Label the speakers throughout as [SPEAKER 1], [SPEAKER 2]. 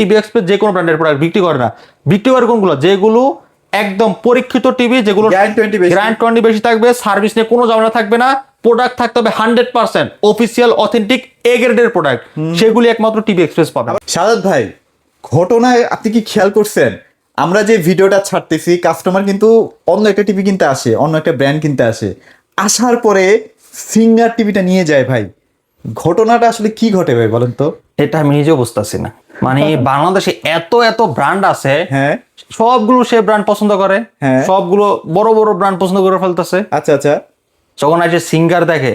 [SPEAKER 1] TV express যে কোনো ব্র্যান্ডের প্রোডাক্ট বিক্রি করে না, বিক্রি করে কোনগুলো যেগুলো একদম পরীক্ষিত টিভি, যেগুলো গ্যারান্টি বেশি থাকবে, সার্ভিস নিয়ে কোনো ঝামেলা থাকবে না, প্রোডাক্ট থাকতে হবে 100% অফিসিয়াল অথেন্টিক এ গ্রেডের প্রোডাক্ট, সেগুলি একমাত্র টিভি এক্সপ্রেস পাবে।
[SPEAKER 2] সাদাত ভাই, ঘটনায় আপনি কি খেয়াল করছেন, আমরা যে ভিডিওটা ছাড়তেছি কাস্টমার কিন্তু অন্য একটা টিভি কিনতে আসে, অন্য একটা ব্র্যান্ড কিনতে আসে, আসার পরে সিঙ্গার টিভিটা নিয়ে যায় ভাই। ঘটনাটা আসলে কি ঘটে ভাই বলেন তো?
[SPEAKER 1] এটা আমি নিজেও বুঝতেছি না, মানে বাংলাদেশে এত এত ব্র্যান্ড আছে,
[SPEAKER 2] হ্যাঁ
[SPEAKER 1] সবগুলো সে ব্র্যান্ড পছন্দ করে,
[SPEAKER 2] হ্যাঁ
[SPEAKER 1] সবগুলো বড় বড় ব্র্যান্ড পছন্দ করে ফেলতেছে।
[SPEAKER 2] আচ্ছা আচ্ছা,
[SPEAKER 1] যখন আসে সিঙ্গার দেখে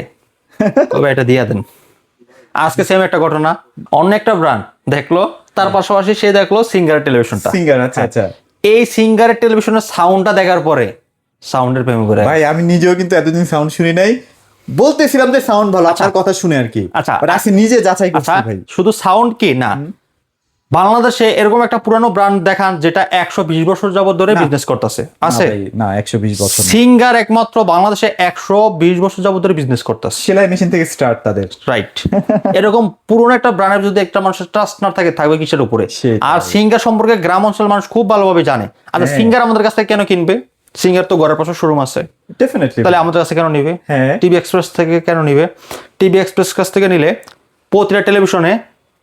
[SPEAKER 1] তবে এটা দিয়ে দেন। আজকে সেম একটা ঘটনা, অন্য একটা ব্র্যান্ড দেখলো, তার পাশাপাশি সে দেখলো সিঙ্গার টেলিভিশনটা,
[SPEAKER 2] সিঙ্গার, আচ্ছা আচ্ছা।
[SPEAKER 1] এই সিঙ্গারের টেলিভিশনের সাউন্ডটা দেখার পরে সাউন্ডের প্রেমে পড়ে
[SPEAKER 2] ভাই আমি নিজেও কিন্তু এতদিন সাউন্ড শুনি নাই, বলতেছিলাম যে সাউন্ড ভালো, আপনার কথা শুনে আর কি।
[SPEAKER 1] আচ্ছা
[SPEAKER 2] আজকে নিজে যাচাই করছি ভাই।
[SPEAKER 1] শুধু সাউন্ড কি না, বাংলাদেশে এরকম একটা পুরানো ব্র্যান্ড দেখান যেটা 120 বছর যাবত ধরে বিজনেস করতেছে, আছে
[SPEAKER 2] না? 120 বছর
[SPEAKER 1] সিঙ্গার একমাত্র বাংলাদেশে 120 বছর যাবত ধরে বিজনেস করতেছে,
[SPEAKER 2] সেলাই মেশিন থেকে স্টার্ট তাদের,
[SPEAKER 1] রাইট। এরকম পুরনো একটা ব্র্যান্ডের যদি একটা মানুষের ট্রাস্ট না থাকে, থাকবে কিসের উপরে? আর সিঙ্গার সম্পর্কে গ্রাম অঞ্চলের মানুষ খুব ভালোভাবে জানে। আচ্ছা সিঙ্গার আমাদের কাছ থেকে কেন কিনবে? সিঙ্গার তো ঘরের পাশে শোরুম আছে,
[SPEAKER 2] ডেফিনেটলি,
[SPEAKER 1] তাহলে আমাদের কাছে কেন নিবে?
[SPEAKER 2] হ্যাঁ,
[SPEAKER 1] টিভি এক্সপ্রেস থেকে কেন নিবে? টিভি এক্সপ্রেস কাছ থেকে নিলে প্রতিটা টেলিভিশনে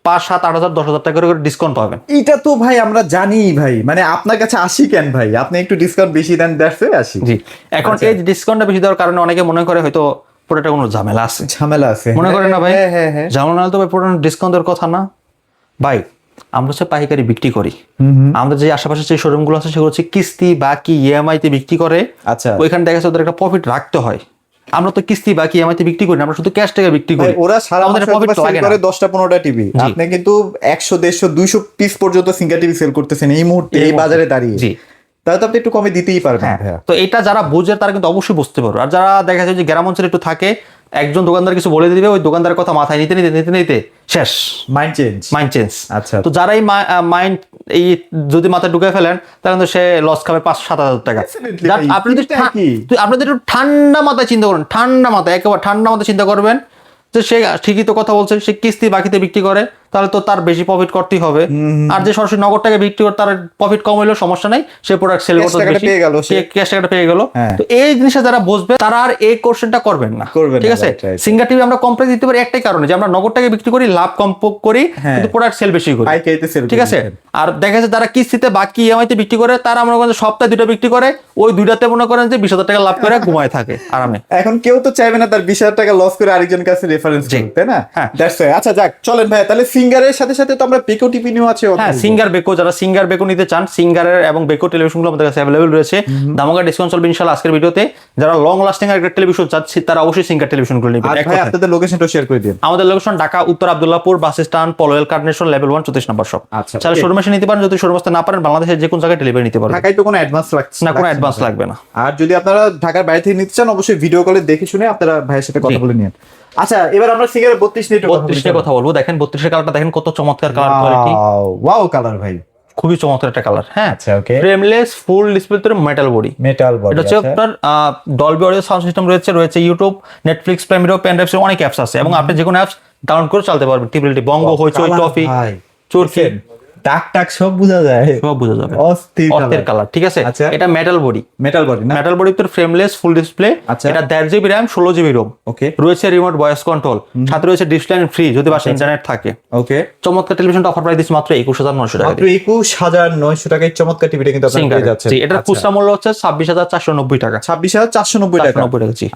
[SPEAKER 1] 5, 7, 8 হাজার 10 হাজার টাকা করে ডিসকাউন্ট পাবেন।
[SPEAKER 2] এটা তো ভাই আমরা জানি ভাই, মানে আপনার কাছে আসি কেন ভাই, আপনি একটু ডিসকাউন্ট বেশি দেন, দ্যাটসই আসি।
[SPEAKER 1] জি, এখন এই ডিসকাউন্টটা বেশি দেওয়ার কারণে অনেকে মনে করে হয়তো প্রোডাক্টে কোনো ঝামেলা আছে,
[SPEAKER 2] ঝামেলা আছে
[SPEAKER 1] মনে করেন না ভাই?
[SPEAKER 2] হ্যাঁ হ্যাঁ,
[SPEAKER 1] ঝামেলা না তো ভাই প্রোডাক্ট ডিসকাউন্টের কথা না ভাই। আমরা হচ্ছে পাইকারি বিক্রি করি, আমাদের যে আশেপাশে যে শোরুম গুলো আছে সেগুলো হচ্ছে কিস্তি বা কি ইএমআই তে বিক্রি করে।
[SPEAKER 2] আচ্ছা,
[SPEAKER 1] ওইখানে দেখা যাচ্ছে ওদের একটা প্রফিট রাখতে হয়। আমরা তো কিস্তি বা কি ইএমআই তে বিক্রি করি না, আমরা শুধু ক্যাশ টাকা বিক্রি করি।
[SPEAKER 2] ওরা সারা
[SPEAKER 1] আমাদের প্রফিট লাগে না।
[SPEAKER 2] 10টা 15টা টিভি, আপনি কিন্তু 100 150 200 পিস পর্যন্ত সিঙ্গার টিভি সেল করতেছেন এই মুহূর্তে এই বাজারে দাঁড়িয়ে।
[SPEAKER 1] জি,
[SPEAKER 2] তাহলে তো আপনি একটু কমে দিতেই পারবেন ভাইয়া।
[SPEAKER 1] তো এটা যারা বুঝে তারা কিন্তু অবশ্যই বুঝতে পারবে। আর যারা দেখা যায় যে গ্রাম অঞ্চলে একটু থাকে, একজন দোকানদার কিছু বলে দিবে, ওই দোকানদারের কথা মাথায় নিতে নিতে নিতে নিতে শেষ, মাইন্ড চেঞ্জ।
[SPEAKER 2] আচ্ছা,
[SPEAKER 1] তো যারা এই মাইন্ড এই যদি মাথায় ঢুকে ফেলেন তাহলে কিন্তু সে লস খাবে 5-7 হাজার টাকা। আপনি যদি একটু ঠান্ডা মাথায় চিন্তা করেন, ঠান্ডা মাথায় একেবারে ঠান্ডা মাথায় চিন্তা করবেন যে সে ঠিকই তো কথা বলছে, সে কিস্তি বাকিতে বিক্রি করে, তাহলে তো তার বেশি প্রফিট করতেই হবে। আর যে সরাসরি নগদ টাকা বিক্রি করে তার প্রফিট কম হইলেও সমস্যা নাই, সে প্রোডাক্ট সেল করতে ক্যাশ টাকাটা পেয়ে গেল। তো এই জিনিসটা যারা বুঝবে তারা আর এই কোশ্চেনটা করবেন না, ঠিক আছে? সিঙ্গার টিভি আমরা কম প্রাইস দিতে পারি একটাই কারণে, যে আমরা নগদ টাকা বিক্রি করি, লাভ কম করি, কিন্তু প্রোডাক্ট সেল বেশি করি, ঠিক আছে? আর দেখা যাচ্ছে যারা কিস্তিতে বাকি ইএমআই তে বিক্রি করে, তারা মনে করেন সপ্তাহে 2টা বিক্রি করে, ওই 2টাতে মনে করেন যে 20,000 টাকা লাভ করে ঘুমায় থাকে আরামে।
[SPEAKER 2] এখন কেউ তো চাইবে না তার 20,000 টাকা লস করে আরেকজনের কাছে রেফারেন্স করতে, তাই না? আচ্ছা যাক, চলেন ভাই, তাহলে সিঙ্গারের সাথে সাথে তো আমরা বেকো টিভি নিও আছে।
[SPEAKER 1] হ্যাঁ, সিঙ্গার বেকো, যারা সিঙ্গার বেকো নিতে চান, সিঙ্গারের এবং বেকো টেলিভিশনগুলো আমাদের কাছে অ্যাভেলেবল রয়েছে। দামাকা ডিসকাউন্ট চলবে ইনশাআল্লাহ আজকের ভিডিওতে। যারা লং লাস্টিং একটা টেলিভিশন চাচ্ছে তারা অবশ্যই সিঙ্গার টেলিভিশনগুলো নেবেন।
[SPEAKER 2] ভাই আপনাদের লোকেশনটা শেয়ার করে দিন।
[SPEAKER 1] আমাদের লোকেশন ঢাকা উত্তর Abdullahpur bus stand, Polwel carnation, level 1 34 নম্বর শপ।
[SPEAKER 2] আচ্ছা,
[SPEAKER 1] চাইলে শোরুমে এসে নিতে পারেন, যদি শোরুমে আসতে না পারেন বাংলাদেশের যে কোনো জায়গায় ডেলিভারি নিতে পারবেন।
[SPEAKER 2] ঢাকায় তো কোনো অ্যাডভান্স লাগছে
[SPEAKER 1] না, কোনো অ্যাডভান্স লাগবে না।
[SPEAKER 2] আর যদি আপনারা ঢাকার বাইরে থেকে নিতে চান অবশ্যই ভিডিও কলে দেখে শুনে আপনারা ভাইয়ের সাথে কথা বলে নিন। আচ্ছা, এবার আমরা সিঙ্গারের 32 নিয়ে
[SPEAKER 1] কথা বলবো। দেখেন 32 এর কালারটা দেখেন কত চমৎকার কালার কোয়ালিটি।
[SPEAKER 2] ওয়াও কালার ভাই,
[SPEAKER 1] খুবই চমৎকার একটা কালার। হ্যাঁ,
[SPEAKER 2] আচ্ছা ওকে,
[SPEAKER 1] ফ্রেমলেস ফুল ডিসপ্লেতে মেটাল বডি। এটা হচ্ছে আপনার ডলবি অডিও সাউন্ড সিস্টেম রয়েছে YouTube, Netflix, Prime Video, pen drive, অনেক অ্যাপস আছে, এবং আপনি যে কোনো অ্যাপস ডাউনলোড করে চালাতে পারবেন। টিবিলিটি, বঙ্গ, হইচই, টফি, চোরকি,
[SPEAKER 2] টাক সব বোঝা যায়,
[SPEAKER 1] অস্থির কালার, ঠিক আছে? এটা মেটাল বডি না, মেটাল বডি তো ফ্রেমলেস ফুল ডিসপ্লে। এটা 1.5 জিবি র‍্যাম, 16 জিবি রোম, ওকে। রয়েছে রিমোট ভয়েস কন্ট্রোল, সাথে রয়েছে ডিসপ্লে ফ্রি যদি বাসায় ইন্টারনেট থাকে, ওকে। চমৎকার টেলিভিশনটা অফার প্রাইস দিচ্ছে মাত্র 21,900 টাকা,
[SPEAKER 2] মাত্র 21,900 টাকায় চমৎকার টিভিটা কিন্তু আপনারা পেয়ে যাচ্ছেন।
[SPEAKER 1] এটার খুচরা মূল্য হচ্ছে 26,490 টাকা,
[SPEAKER 2] 26,490 টাকা।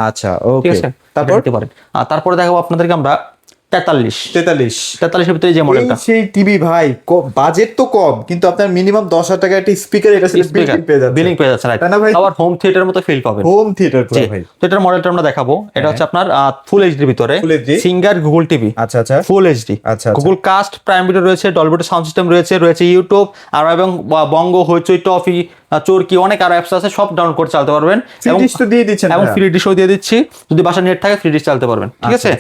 [SPEAKER 2] আচ্ছা ওকে, তারপর নিতে পারেন।
[SPEAKER 1] তারপরে দেখাবো আপনাদেরকে আমরা 43 এর ভিতরে যে মডেলটা,
[SPEAKER 2] সেই টিভি ভাই, বাজেট তো কম কিন্তু আপনার মিনিমাম 10,000 টাকা একটা স্পিকার, এটা
[SPEAKER 1] বিলিং পেয়ে যাচ্ছে, রাইট? আবার হোম থিয়েটারের মতো ফিল পাবেন,
[SPEAKER 2] হোম থিয়েটার পুরো ভাই।
[SPEAKER 1] তো এটার মডেলটা আমরা দেখাবো। এটা হচ্ছে আপনার ফুল এইচডি ভিতরে সিঙ্গার গুগল টিভি। আচ্ছা, full HD, Google cast, Prime Video রয়েছে, ডলবি সাউন্ড সিস্টেম রয়েছে ইউটিউব আর এবং বঙ্গ, হইচই, টফি, চোরকি, অনেক আর অ্যাপস আছে, সব ডাউনলোড করে চালাতে পারবেন। এবং ফ্রি ডিশও দিয়ে দিচ্ছি, যদি বাসা নেট থাকে ফ্রি ডিশ চালাতে পারবেন, ঠিক আছে?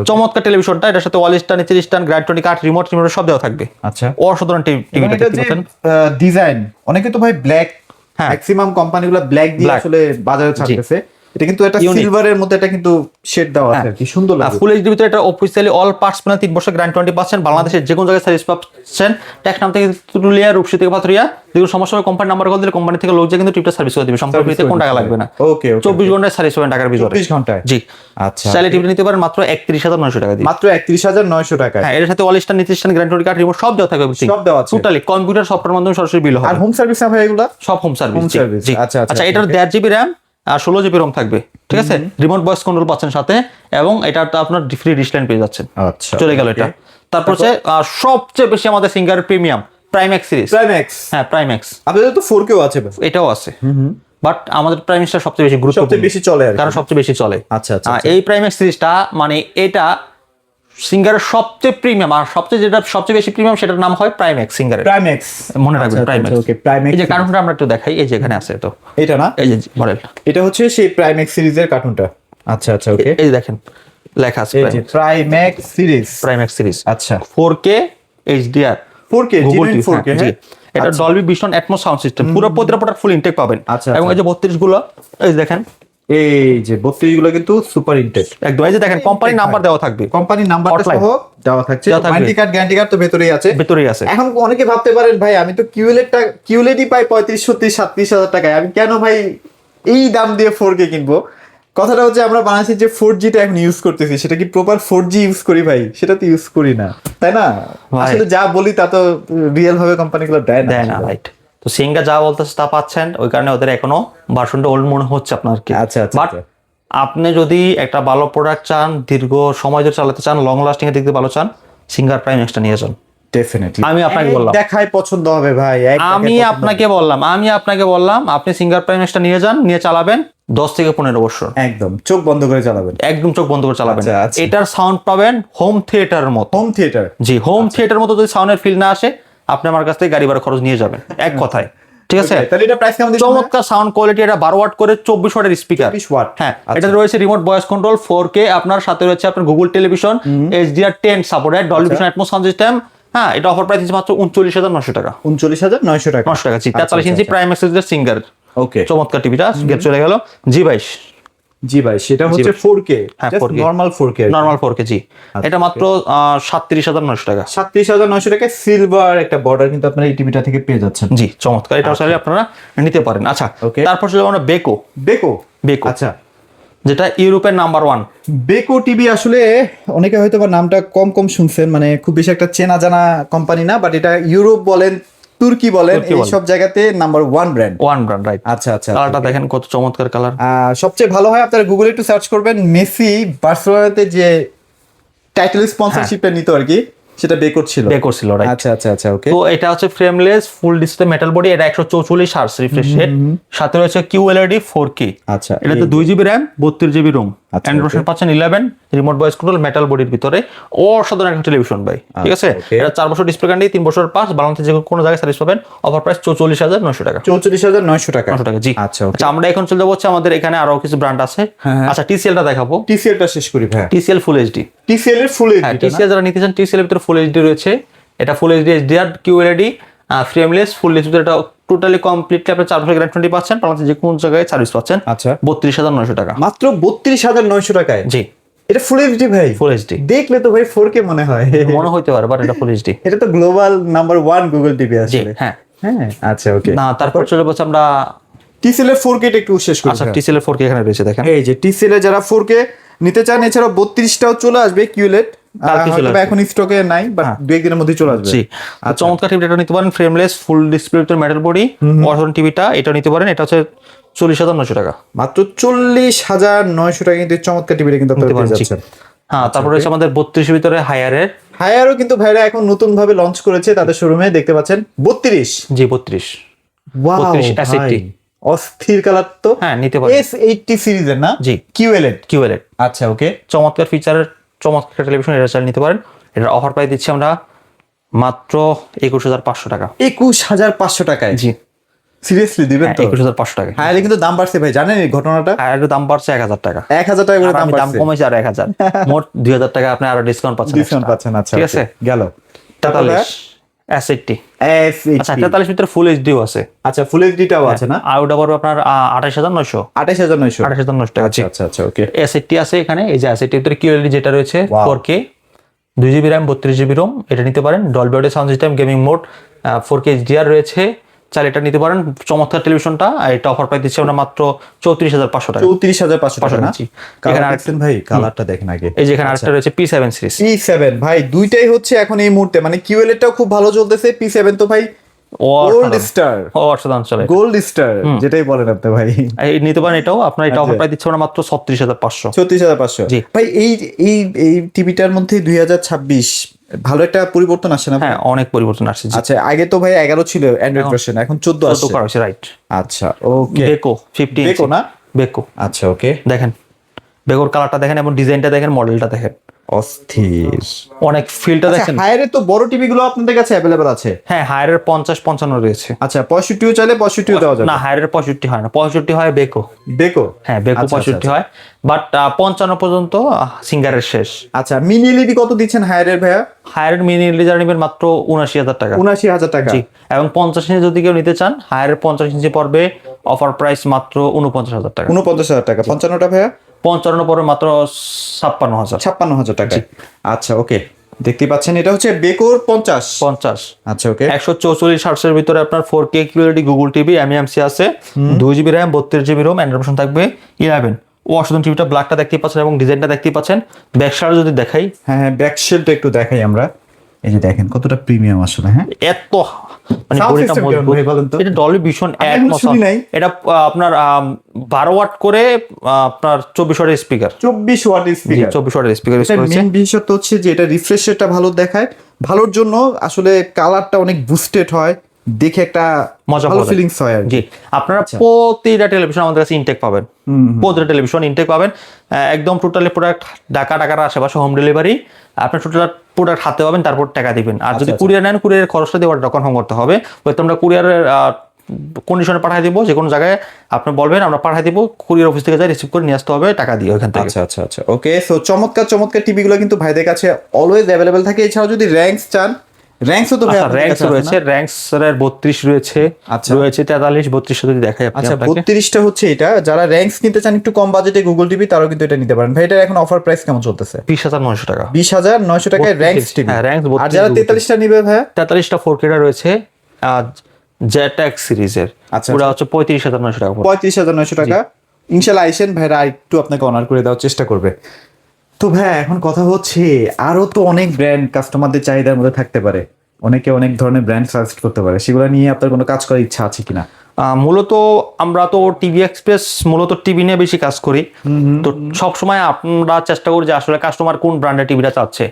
[SPEAKER 1] চমৎকার টেলিভিশনটা, এটার সাথে ওয়াল স্ট্যান্ড, নিচের স্ট্যান্ড, গ্রাইড 20 কাট, রিমোট সব দেওয়া থাকবে। আচ্ছা, অসাধারণ টিভিটা দেখতে পাচ্ছেন। ডিজাইন
[SPEAKER 2] অনেকে তো ভাই ব্ল্যাক, ম্যাক্সিমাম কোম্পানিগুলো ব্ল্যাক দিয়ে আসলে বাজারে ছাড়তেছে, এটা কিন্তু একটা সিলভারের মধ্যে এটা কিন্তু শেড দেওয়া আছে, কি সুন্দর লাগে।
[SPEAKER 1] ফুল এইচডি ভিতরে এটা অফিসিয়ালি অল পার্টস মানে 3 বছর গ্যারান্টি 20%, বাংলাদেশের যে কোনো জায়গায় সার্ভিস পাচ্ছেন। ট্যাক্স নাম থেকে তুলিয়া, রূপসী থেকে পাথরিয়া, যেগুলো সমস্যা হবে কোম্পানি নাম্বার কল দিলে কোম্পানি থেকে লোক যে কিন্তু টিপটা সার্ভিস করে দিবে, সম্পূর্ণ ফ্রিতে, কোনো টাকা লাগবে না।
[SPEAKER 2] ওকে
[SPEAKER 1] 24 ঘন্টায় সার্ভিস পাবেন টাকার ভিতরে।
[SPEAKER 2] 24 ঘন্টায়,
[SPEAKER 1] জি।
[SPEAKER 2] আচ্ছা,
[SPEAKER 1] চাইলে টিপটা নিতে পারেন মাত্র 31,900 টাকা দিয়ে।
[SPEAKER 2] মাত্র 31,900 টাকা।
[SPEAKER 1] হ্যাঁ, এর সাথে অল স্টার নিতিশান গ্যারান্টি কার্ড, রিমোট সব দেওয়া থাকবে,
[SPEAKER 2] সব দেওয়া আছে
[SPEAKER 1] টোটালি কম্পিউটার সফটওয়্যার মাধ্যমে সরাসরি বিল হবে।
[SPEAKER 2] আর হোম সার্ভিস না ভাই এগুলা?
[SPEAKER 1] সব হোম সার্ভিস।
[SPEAKER 2] হোম সার্ভিস,
[SPEAKER 1] জি।
[SPEAKER 2] আচ্ছা
[SPEAKER 1] আচ্ছা, এটার 1.5 জিবি র্যাম আর 16 জিবি রোম থাকবে, ঠিক আছে? রিমোট ভয়েস কন্ট্রোল পাচ্ছেন সাথে, এবং এটা তো আপনার ফ্রি ডিশ লাইন পেয়ে যাচ্ছেন।
[SPEAKER 2] আচ্ছা,
[SPEAKER 1] চলে গেল এটা। তারপর হচ্ছে সবচেয়ে বেশি আমাদের সিঙ্গার প্রিমিয়াম প্রাইম্যাক্স সিরিজ।
[SPEAKER 2] প্রাইম্যাক্স,
[SPEAKER 1] হ্যাঁ, প্রাইম্যাক্স।
[SPEAKER 2] আপনাদের তো 4K আছে ভাই?
[SPEAKER 1] এটাও আছে, বাট আমাদের প্রাইম্যাক্সটা সবচেয়ে বেশি গুরুত্বপূর্ণ,
[SPEAKER 2] সবচেয়ে বেশি চলে আর কি।
[SPEAKER 1] কারণ সবচেয়ে বেশি চলে।
[SPEAKER 2] আচ্ছা আচ্ছা,
[SPEAKER 1] এই প্রাইম্যাক্স সিরিজটা মানে এটা সিঙ্গারের সবচেয়ে প্রিমিয়াম, আর যেটা সবচেয়ে বেশি প্রিমিয়াম সেটার নাম হয় প্রাইম্যাক্স সিঙ্গারের।
[SPEAKER 2] প্রাইম্যাক্স,
[SPEAKER 1] মনে রাখবেন প্রাইম্যাক্স।
[SPEAKER 2] ওকে, প্রাইম্যাক্স।
[SPEAKER 1] এই যে কার্টুনটা আমরা একটু দেখাই, এই যে এখানে আছে, তো
[SPEAKER 2] এটা না,
[SPEAKER 1] এই যে মডেল,
[SPEAKER 2] এটা হচ্ছে সেই প্রাইম্যাক্স সিরিজের কার্টুনটা। আচ্ছা আচ্ছা, ওকে,
[SPEAKER 1] এই দেখেন লেখা আছে
[SPEAKER 2] এই যে প্রাইম্যাক্স সিরিজ।
[SPEAKER 1] প্রাইম্যাক্স সিরিজ,
[SPEAKER 2] আচ্ছা,
[SPEAKER 1] 4K HDR
[SPEAKER 2] 4K, genuine 4K, হ্যাঁ।
[SPEAKER 1] এটা Dolby vision atoms sound system, পুরো প্রতিটা ফুল ইনটেক পাবেন।
[SPEAKER 2] আচ্ছা,
[SPEAKER 1] এবং এই যে 32 গুলো, এই যে দেখেন,
[SPEAKER 2] এই যে 32 গুলো কিন্তু সুপার ইনটেক
[SPEAKER 1] একদম। এই যে দেখেন কোম্পানি নাম্বার দেওয়া থাকবে,
[SPEAKER 2] কোম্পানি নাম্বারটা
[SPEAKER 1] Hotline।
[SPEAKER 2] সহ দেওয়া থাকছে।
[SPEAKER 1] দেওয়া থাকবে।
[SPEAKER 2] ওয়ারেন্টি কার্ড, গ্যারান্টি কার্ড তো ভেতরেই আছে।
[SPEAKER 1] ভেতরেই আছে।
[SPEAKER 2] এখন অনেকে ভাবতে পারেন ভাই আমি তো কিউলেটই পাই 35, 36, 37 হাজার টাকায়, আমি কেন ভাই এই দাম দিয়ে 4K কিনবো? কথাটা হচ্ছে আমরা বাংলাদেশের যে 4G টা এখন ইউজ করতেছি, সেটা কি প্রপার 4G ইউজ করি ভাই? সেটা তো ইউজ করি না, তাই না? আসলে যা বলি তা তো রিয়েল ভাবে কোম্পানিগুলো দেয় না।
[SPEAKER 1] রাইট। তো সিঙ্গা যা বলতেছে তা পাচ্ছেন, ওই কারণে ওদের এখনো ভার্সনটা ওল্ড মনে হচ্ছে আপনার কি।
[SPEAKER 2] আচ্ছা আচ্ছা,
[SPEAKER 1] বাট আপনি যদি একটা ভালো প্রোডাক্ট চান, দীর্ঘ সময় ধরে চালাতে চান, লং লাস্টিং এর দিক দিয়ে ভালো চান, সিঙ্গার প্রাইম্যাক্সটা নিয়ে যান।
[SPEAKER 2] ডেফিনেটলি
[SPEAKER 1] আমি আপনাকে বললাম,
[SPEAKER 2] দেখাই পছন্দ হবে ভাই।
[SPEAKER 1] আমি আপনাকে বললাম আপনি সিঙ্গার প্রাইম্যাক্সটা নিয়ে যান, নিয়ে চালাবেন 10 থেকে 15 বছর,
[SPEAKER 2] একদম চোখ বন্ধ করে চালাবেন,
[SPEAKER 1] একদম চোখ বন্ধ করে চালাবেন।
[SPEAKER 2] আচ্ছা, আচ্ছা।
[SPEAKER 1] এটার সাউন্ড পাবেন হোম থিয়েটারের মতো।
[SPEAKER 2] হোম থিয়েটার,
[SPEAKER 1] জি, হোম থিয়েটারের মতো। যদি সাউন্ডের ফিল না আসে, আপনি আমার কাছ থেকে গাড়ি ভাড়া খরচ নিয়ে যাবেন, এক কথায়, ঠিক আছে?
[SPEAKER 2] তাহলে এটা প্রাইস কেমন দিচ্ছেন?
[SPEAKER 1] চমৎকার সাউন্ড কোয়ালিটি, এটা 12 ওয়াট করে 24 ওয়াটের স্পিকার।
[SPEAKER 2] 24 ওয়াট,
[SPEAKER 1] হ্যাঁ, এটা রয়েছে রিমোট ভয়েস কন্ট্রোল 4K, আপনার সাথে রয়েছে আপনার Google television, HDR10 supported, Dolby vision atoms sound system. হ্যাঁ, এটা অফার প্রাইস মাত্র 39,900 টাকা।
[SPEAKER 2] 39,900 টাকা।
[SPEAKER 1] 900 টাকা, জি। 43 ইঞ্চি প্রাইম্যাক্স সিঙ্গার,
[SPEAKER 2] ওকে,
[SPEAKER 1] চমৎকার টিভিটা চলে গেল। G22,
[SPEAKER 2] জি ভাই, সেটা হচ্ছে 4K,
[SPEAKER 1] হ্যাঁ,
[SPEAKER 2] just
[SPEAKER 1] 4K,
[SPEAKER 2] normal 4K,
[SPEAKER 1] normal 4K, জি। এটা মাত্র 37,900 টাকা।
[SPEAKER 2] 37,900 টাকা। সিলভার একটা বর্ডার কিন্তু আপনারা এই টিভিটা থেকে পেয়ে যাচ্ছেন।
[SPEAKER 1] জি, চমৎকার। এটা আসলে আপনারা নিতে পারেন। আচ্ছা,
[SPEAKER 2] ওকে।
[SPEAKER 1] তারপর চলে আমরা বেকো।
[SPEAKER 2] বেকো, আচ্ছা,
[SPEAKER 1] যেটা ইউরোপের নাম্বার 1।
[SPEAKER 2] বেকো টিভি আসলে অনেকে হয়তো বা নামটা কম শুনছেন, মানে খুব বেশি একটা চেনা জানা কোম্পানি না, বাট এটা ইউরোপ বলেন, তুর্কি বলেন, এই সব জায়গাতে নাম্বার 1 ব্র্যান্ড।
[SPEAKER 1] রাইট।
[SPEAKER 2] আচ্ছা আচ্ছা,
[SPEAKER 1] কালারটা দেখেন কত চমৎকার কালার।
[SPEAKER 2] সবচেয়ে ভালো হয় আপনারা গুগলে একটু সার্চ করবেন, মেসি বার্সেলোনাতে যে টাইটেল স্পন্সরশিপটা নিত আর কি, সেটা বেকোর ছিল, রাইট? আচ্ছা আচ্ছা আচ্ছা, ওকে।
[SPEAKER 1] তো এটা হচ্ছে frameless full display metal body, এটা 144 হার্টজ রিফ্রেশ রেট, সাথে রয়েছে QLED 4K।
[SPEAKER 2] আচ্ছা,
[SPEAKER 1] এটাতে 2 GB RAM, 32 GB ROM, Android version পাচ্ছেন 11, রিমোট ভয়েস কন্ট্রোল মেটাল বডির ভিতরে, অসাধারণ একটা টেলিভিশন ভাই, ঠিক আছে? এটা 4 বছর ডিসপ্লে গ্যারান্টি, 3 বছর পাস, বাংলাদেশে যে কোনো জায়গায় সার্ভিস পাবেন। অফার প্রাইস 44,900 টাকা।
[SPEAKER 2] 44,900 টাকা,
[SPEAKER 1] 900 টাকা, জি।
[SPEAKER 2] আচ্ছা,
[SPEAKER 1] আচ্ছা, আমরা এখন চলে যাবো হচ্ছে আমাদের এখানে আরো কিছু ব্র্যান্ড আছে। আচ্ছা, TCL-টা দেখাবো।
[SPEAKER 2] TCL-টা শেষ করি ভাই।
[SPEAKER 1] TCL ফুল এইচডি,
[SPEAKER 2] TCL এর ফুল
[SPEAKER 1] হ্যাঁ,
[SPEAKER 2] এইচডি,
[SPEAKER 1] TCL যারা নিতে চান, TCL এর ভিতরে ফুল এইচডি রয়েছে। এটা full HD HDR QLED frameless full display, এটা টোটালি কমপ্লিটলি আপনি 4 বছর গ্যারান্টি পাচ্ছেন, বাংলাদেশে যে কোনো জায়গায় সার্ভিস পাচ্ছেন।
[SPEAKER 2] আচ্ছা,
[SPEAKER 1] 32,900 টাকা,
[SPEAKER 2] মাত্র 32,900 টাকায়,
[SPEAKER 1] জি।
[SPEAKER 2] এটা ফুল এইচডি ভাই,
[SPEAKER 1] ফুল এইচডি
[SPEAKER 2] দেখলে তো ভাই 4K মনে হয়,
[SPEAKER 1] মনে হইতে পারে, বাট এটা ফুল এইচডি।
[SPEAKER 2] এটা তো গ্লোবাল নাম্বার 1 গুগল টিভি আসলে।
[SPEAKER 1] হ্যাঁ,
[SPEAKER 2] আচ্ছা, ওকে।
[SPEAKER 1] না, তারপর চলে যাচ্ছে আমরা
[SPEAKER 2] TCL এর 4K টা একটু শেষ করি।
[SPEAKER 1] আচ্ছা, TCL এর 4K এখানে রয়েছে, দেখেন।
[SPEAKER 2] এই যে TCL এর যারা 4K নিতে চান, এছাড়া 32টাও চলে আসবে QLED, হয়তো এখন স্টকে নাই, বাট 2-1 দিনের মধ্যে চলে আসবে।
[SPEAKER 1] জি, চমৎকার টিভিটা নিতে পারেন, ফ্রেমলেস ফুল ডিসপ্লে ভিতরে মেটাল বডি, অসাধারণ টিভিটা, এটা নিতে পারেন। এটা হচ্ছে 40,900 টাকা,
[SPEAKER 2] মাত্র 40,900 টাকা কিন্তু চমৎকার টিভিটা কিন্তু আপনারা পেয়ে যাচ্ছেন।
[SPEAKER 1] হ্যাঁ, তারপর রয়েছে আমাদের 32 ভিতরে
[SPEAKER 2] হায়ারও কিন্তু ভাইরা এখন নতুন ভাবে লঞ্চ করেছে তাদের শোরুমে, দেখতে পাচ্ছেন 32।
[SPEAKER 1] জি, 32
[SPEAKER 2] ওয়াও,
[SPEAKER 1] 32 S80,
[SPEAKER 2] অস্থির কালার তো।
[SPEAKER 1] হ্যাঁ, নিতে পারেন।
[SPEAKER 2] S80 সিরিজের না?
[SPEAKER 1] জি, QLED। আচ্ছা, ওকে। চমৎকার ফিচারের চমৎকার টেলিভিশন, এটা চাইলে নিতে পারেন। এটার অফার প্রাইস দিচ্ছি আমরা মাত্র 21,500 টাকা।
[SPEAKER 2] 21,500 টাকায়? জি। সিরিয়াসলি দিবেন তো?
[SPEAKER 1] 21,500 টাকা।
[SPEAKER 2] হ্যাঁ, কিন্তু দাম বাড়ছে ভাই, জানেন এই ঘটনাটা?
[SPEAKER 1] হ্যাঁ, এর দাম বাড়ছে 1,000 টাকা।
[SPEAKER 2] 1,000 টাকা করে দাম
[SPEAKER 1] দাম কমেছে আর 1,000, মোট 2,000 টাকা আপনি আরো ডিসকাউন্ট পাচ্ছেন।
[SPEAKER 2] আচ্ছা,
[SPEAKER 1] ঠিক আছে,
[SPEAKER 2] গেল।
[SPEAKER 1] 43 S80
[SPEAKER 2] S80
[SPEAKER 1] আচ্ছা 43 ভিতরে ফুল এইচডিও আছে।
[SPEAKER 2] আচ্ছা ফুল এইচডিটাও আছে না?
[SPEAKER 1] আর ওটা পড়বে আপনার 28900
[SPEAKER 2] 28900
[SPEAKER 1] 28900 টাকা।
[SPEAKER 2] আচ্ছা আচ্ছা আচ্ছা ওকে।
[SPEAKER 1] S80 আছে এখানে, এই যে S80 ভিতরে QLED যেটা রয়েছে 4K 2GB RAM 32GB ROM, এটা নিতে পারেন। Dolby audio sound system, gaming mode, 4K HDR রয়েছে, চাইলে এটা নিতে পারেন। চমৎকার টেলিভিশনটা, এটা অফার প্রাইস দিচ্ছি আমরা মাত্র 34500 টাকা।
[SPEAKER 2] 34500 টাকা না?
[SPEAKER 1] এখানে
[SPEAKER 2] দেখছেন ভাই, কালারটা দেখেন আগে।
[SPEAKER 1] এই যে এখানে আরেকটা রয়েছে P7 সিরিজ।
[SPEAKER 2] P7 ভাই দুইটাই হচ্ছে এখন এই মুহূর্তে, মানে QLED-টাও খুব ভালো চলতেছে, P7 তো ভাই গোল্ড স্টার,
[SPEAKER 1] অসাধারণ চলে,
[SPEAKER 2] গোল্ড স্টার যেটাই বলেন আপনি ভাই।
[SPEAKER 1] এই নিতে পারেন এটাও, আপনার এটা অফার প্রাইস দিচ্ছি আমরা মাত্র 36500।
[SPEAKER 2] 36500
[SPEAKER 1] জি
[SPEAKER 2] ভাই। এই এই এই টিভিটার মধ্যে 2026 ভালো একটা পরিবর্তন আসছে না?
[SPEAKER 1] হ্যাঁ অনেক পরিবর্তন আসছে।
[SPEAKER 2] আচ্ছা আগে তো ভাই 11 ছিল অ্যান্ড্রয়েড ভার্সন, এখন 14 আসছে।
[SPEAKER 1] 14 করা হয়েছে, রাইট।
[SPEAKER 2] আচ্ছা ওকে।
[SPEAKER 1] বেকো 50
[SPEAKER 2] বেকো না?
[SPEAKER 1] বেকো।
[SPEAKER 2] আচ্ছা ওকে।
[SPEAKER 1] দেখেন বেকোর কালারটা দেখেন এবং ডিজাইনটা দেখেন, মডেলটা দেখেন,
[SPEAKER 2] অস্থির।
[SPEAKER 1] অনেক ফিলটা দেখেন।
[SPEAKER 2] হায়ারে তো বড় টিভি গুলো আপনাদের কাছে अवेलेबल আছে?
[SPEAKER 1] হ্যাঁ হায়ারের 50-55 রয়েছে।
[SPEAKER 2] আচ্ছা 65ও চাইলে 65ও দেওয়া যাবে?
[SPEAKER 1] না হায়ারের 65 হয় না, 65 হয় বেকো।
[SPEAKER 2] বেকো?
[SPEAKER 1] হ্যাঁ বেকো 65 হয়, বাট 55 পর্যন্ত সিঙ্গারের শেষ।
[SPEAKER 2] আচ্ছা মিনি এলইডি কত দিচ্ছেন হায়ারের ভাইয়া?
[SPEAKER 1] হায়ারের মিনি এলইডি যারা নেবেন মাত্র 79000 টাকা।
[SPEAKER 2] 79000 টাকা?
[SPEAKER 1] জি, এবং 50 ইঞ্চি যদি কেউ নিতে চান, হায়ারের 50 ইঞ্চি পড়বে অফার প্রাইস মাত্র 49000 টাকা।
[SPEAKER 2] 49000 টাকা। 55টা ভাইয়া?
[SPEAKER 1] 55 পড়বে মাত্র 56000।
[SPEAKER 2] 56000 টাকা। আচ্ছা ওকে, দেখতেই পাচ্ছেন এটা হচ্ছে বেকোর 50। আচ্ছা ওকে।
[SPEAKER 1] 144 হার্টজের ভিতরে আপনার 4K QLED Google TV, MEMC আছে, 2GB RAM 32GB ROM, Android version থাকবে 11। ও অসাধারণ টিভিটা, ব্ল্যাকটা দেখতেই পাচ্ছেন এবং ডিজাইনটা দেখতেই পাচ্ছেন। ব্যাক সাইড যদি দেখাই,
[SPEAKER 2] হ্যাঁ হ্যাঁ ব্যাক শেলটা একটু দেখাই আমরা। এই যে দেখেন কতটা প্রিমিয়াম আসলে। হ্যাঁ
[SPEAKER 1] এত মানে
[SPEAKER 2] Sound
[SPEAKER 1] বডিটা
[SPEAKER 2] system কেমন
[SPEAKER 1] মজবুত।
[SPEAKER 2] ভাই বলেন তো?
[SPEAKER 1] এটা ডলবি ভিশন অ্যাটমস।
[SPEAKER 2] শুনি নাই।
[SPEAKER 1] এটা আপনার 12 ওয়াট করে আপনার 24 ওয়াটের স্পিকার।
[SPEAKER 2] 24 ওয়াটের স্পিকার।
[SPEAKER 1] 24 ওয়াটের স্পিকার ইউজ করেছে।
[SPEAKER 2] মেইন বিষয়টা হচ্ছে যে এটা রিফ্রেশ রেটটা ভালো দেখায়, ভালোর জন্য আসলে কালারটা অনেক বুস্টেড হয়, দেখে একটা
[SPEAKER 1] মজা
[SPEAKER 2] ভালো
[SPEAKER 1] পাবেন।
[SPEAKER 2] ফিলিংস হয় আর কি।
[SPEAKER 1] জি, আপনারা প্রতিটা টেলিভিশন আমাদের কাছে ইনটেক পাবেন, প্রতিটা টেলিভিশন ইনটেক পাবেন। একদম টোটালি প্রোডাক্ট ঢাকার আশেপাশে হোম ডেলিভারি, আপনি টোটাল প্রোডাক্ট হাতে পাবেন, তারপর টাকা দিবেন। আর যদি কুরিয়ার নেন, কুরিয়ারের খরচটা দেওয়াটা কনফার্ম করতে হবে। হয়তো আমরা কুরিয়ারের কন্ডিশনে পাঠিয়ে দিব, যে কোনো জায়গায় আপনি বলবেন আমরা পাঠিয়ে দিব, কুরিয়ার অফিস থেকে যাই রিসিভ করে নিয়ে আসতে হবে, টাকা দিয়ে ওখান থেকে।
[SPEAKER 2] আচ্ছা আচ্ছা আচ্ছা ওকে। সো চমৎকার চমৎকার টিভিগুলো কিন্তু ভাইদের কাছে অলওয়েজ অ্যাভেলেবেল থাকে। এছাড়াও যদি র্যাঙ্কস চান, র্যাঙ্কসও তো ভাই আপনাদের
[SPEAKER 1] র্যাঙ্কস
[SPEAKER 2] কাছে আছে
[SPEAKER 1] রয়েছে,
[SPEAKER 2] না?
[SPEAKER 1] র্যাঙ্কস এর 32 রয়েছে,
[SPEAKER 2] আচ্ছা।
[SPEAKER 1] রয়েছে 43, 32 যদি দেখাই আপনি
[SPEAKER 2] আচ্ছা
[SPEAKER 1] আপনাকে।
[SPEAKER 2] 32টা হচ্ছে এটা। যারা র্যাঙ্কস কিনতে চান একটু কম বাজেটে গুগল টিভি, তারাও কিন্তু এটা নিতে পারেন। ভাই এটার এখন অফার প্রাইস কেমন চলতেছে?
[SPEAKER 1] 20900 টাকা।
[SPEAKER 2] 20900 টাকায় র্যাঙ্কস টিভি।
[SPEAKER 1] হ্যাঁ র্যাঙ্কস।
[SPEAKER 2] আর যারা 43টা নিবে ভাই?
[SPEAKER 1] 43টা 4K রয়েছে, জেটএক সিরিজের,
[SPEAKER 2] আচ্ছা,
[SPEAKER 1] ওটা হচ্ছে 35900 টাকা।
[SPEAKER 2] 35900 টাকা। ইনশাআল্লাহ আইসেন, ভাইরা একটু আপনাকে অনার করে দেওয়ার চেষ্টা করবে। তো ভাই এখন কথা হচ্ছে, আরো তো অনেক ব্র্যান্ড কাস্টমারদের চাহিদার মধ্যে থাকতে পারে, অনেকে অনেক ধরনের ব্র্যান্ড সাজেস্ট করতে পারে, সেগুলো নিয়ে আপনার কোনো কাজ করার ইচ্ছা আছে কিনা?
[SPEAKER 1] মূলত আমরা তো টিভি এক্সপ্রেস মূলত টিভি নিয়ে বেশি কাজ করি, তো সবসময় আমরা চেষ্টা করি যে আসলে কাস্টমার কোন ব্র্যান্ডের টিভিটা চাচ্ছে,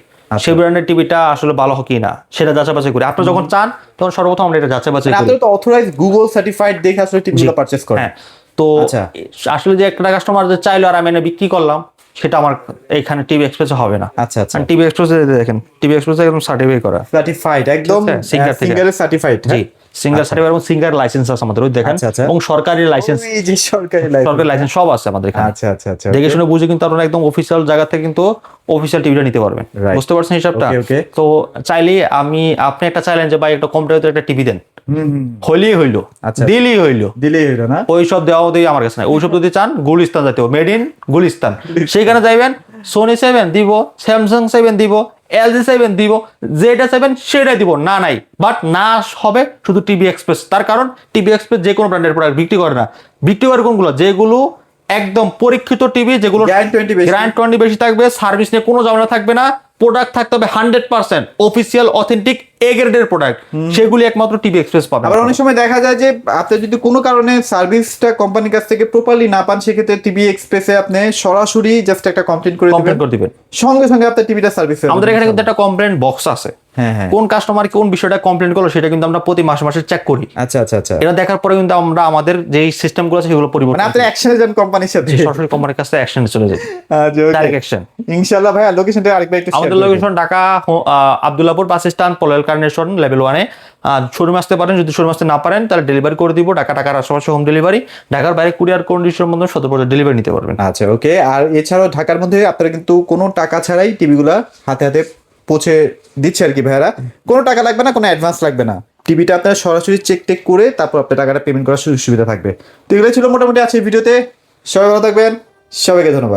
[SPEAKER 1] সেই ব্র্যান্ডের টিভিটা আসলে ভালো হয় কিনা সেটা যাচাই বাছাই করি। আপনি যখন চান তখন সর্বপ্রথম আমরা এটা যাচাই বাছাই করি।
[SPEAKER 2] আপনারা তো অথরাইজড গুগল সার্টিফাইড দেখে আসলে টিভিগুলো পারচেজ করেন।
[SPEAKER 1] হ্যাঁ, তো
[SPEAKER 2] আচ্ছা।
[SPEAKER 1] আসলে যে একটা কাস্টমার যে চাইলো আর আমি এনে বিক্রি করলাম, সেটা আমার এখানে টিভি এক্সপ্রেসে হবে না।
[SPEAKER 2] আচ্ছা আচ্ছা।
[SPEAKER 1] টিভি এক্সপ্রেসে দেখেন, টিভি এক্সপ্রেসে একদম সার্টিফাই করা,
[SPEAKER 2] সার্টিফাইড একদম,
[SPEAKER 1] সিঙ্গার থেকে।
[SPEAKER 2] সিঙ্গারের সার্টিফাইড।
[SPEAKER 1] জি, সিঙ্গার সার্টিফাইড এবং সিঙ্গার লাইসেন্স আছে আমাদের, ওই দেখেন,
[SPEAKER 2] আচ্ছা, আচ্ছা।
[SPEAKER 1] এবং সরকারি লাইসেন্স,
[SPEAKER 2] এই যে সরকারি
[SPEAKER 1] লাইসেন্স সব আছে আমাদের এখানে।
[SPEAKER 2] আচ্ছা আচ্ছা আচ্ছা।
[SPEAKER 1] দেখে শুনে বুঝে কিন্তু আপনারা একদম অফিসিয়াল জায়গা থেকে কিন্তু অফিসিয়াল টিভিটা নিতে পারবেন।
[SPEAKER 2] Right.
[SPEAKER 1] বুঝতে পারছেন হিসাবটা?
[SPEAKER 2] Okay, okay.
[SPEAKER 1] তো চাইলে আপনি একটা চাইলেন যে ভাই একটা কম্পিউটার একটা টিভি দেন, হইলেই হইলো,
[SPEAKER 2] আচ্ছা।
[SPEAKER 1] দিলেই হইলো,
[SPEAKER 2] দিলেই হলো না?
[SPEAKER 1] ওইসব দেওয়া দিয়ে আমার কাছে নাই। ওইসব যদি চান, গুলিস্তান জাতীয়, মেড ইন গুলিস্তান, সেখানে যাইবেন, সোনি 7 দিব, স্যামসাং 7 দিব, LG 7 দিব, যেটা 7 সেটাই দিব, না নাই। বাট না হবে শুধু টিভি এক্সপ্রেস। তার কারণ টিভি এক্সপ্রেস যে কোনো ব্র্যান্ডের প্রোডাক্ট বিক্রি করে না। বিক্রি করে কোনগুলো? যেগুলো একদম পরীক্ষিত টিভি, যেগুলো গ্যারান্টি বেশি থাকবে, সার্ভিস নিয়ে কোনো ঝামেলা থাকবে না, প্রোডাক্ট থাকতে হবে 100% অফিসিয়াল অথেন্টিক এ গ্রেডের প্রোডাক্ট, সেগুলি একমাত্র টিভি এক্সপ্রেস পাবেন।
[SPEAKER 2] আবার অনেক সময় দেখা যায় যে আপনি যদি কোনো কারণে সার্ভিসটা কোম্পানির কাছ থেকে প্রপারলি না পান, সেক্ষেত্রে টিভি এক্সপ্রেসে আপনি সরাসরি জাস্ট একটা কমপ্লেইন করে দিবেন, সঙ্গে সঙ্গে আপনার টিভিটা সার্ভিস।
[SPEAKER 1] আমাদের এখানে কিন্তু একটা কমপ্লেইন বক্স আছে।
[SPEAKER 2] হ্যাঁ,
[SPEAKER 1] কোন কাস্টমার কোন বিষয়টা কমপ্লেইন করলো সেটা কিন্তু আমরা প্রতি মাসে চেক করি।
[SPEAKER 2] আচ্ছা আচ্ছা আচ্ছা।
[SPEAKER 1] এটা দেখার পরে কিন্তু আমরা আমাদের যে সিস্টেমগুলো আছে সেগুলো পরিবর্তন
[SPEAKER 2] মানে আপনি অ্যাকশনে যান কোম্পানির সাথে,
[SPEAKER 1] সরাসরি কোম্পানির কাছে অ্যাকশনে চলে যাই, ডাইরেক্ট অ্যাকশন।
[SPEAKER 2] ইনশাআল্লাহ ভাই লোকেশনটা আরেকবার একটু শেয়ার
[SPEAKER 1] আমাদের
[SPEAKER 2] করবেন।
[SPEAKER 1] Location Dhaka Abdullahpur bus stand, পলেল কার্নেশন লেভেল 1-এ। শোরুমে আসতে পারেন, যদি শোরুমে আসতে না পারেন তাহলে ডেলিভারি করে দিব। ঢাকার আশেপাশে হোম ডেলিভারি, ঢাকার বাইরে কুরিয়ার কন্ডিশনের মধ্যে 100% ডেলিভারি নিতে পারবেন।
[SPEAKER 2] আচ্ছা ওকে। আর এছাড়াও ঢাকার মধ্যে আপনারা কিন্তু কোনো টাকা ছাড়াই টিভিগুলা হাতে হাতে পৌঁছে দিচ্ছে আর কি ভাইয়ারা। কোনো টাকা লাগবে না, কোনো অ্যাডভান্স লাগবে না, টিভিটা আপনারা সরাসরি চেক টেক করে তারপর আপনার টাকাটা পেমেন্ট করার সুযোগ সুবিধা থাকবে। তো এগুলো ছিল মোটামুটি আছে ভিডিওতে। সবাই ভালো থাকবেন, সবাইকে ধন্যবাদ।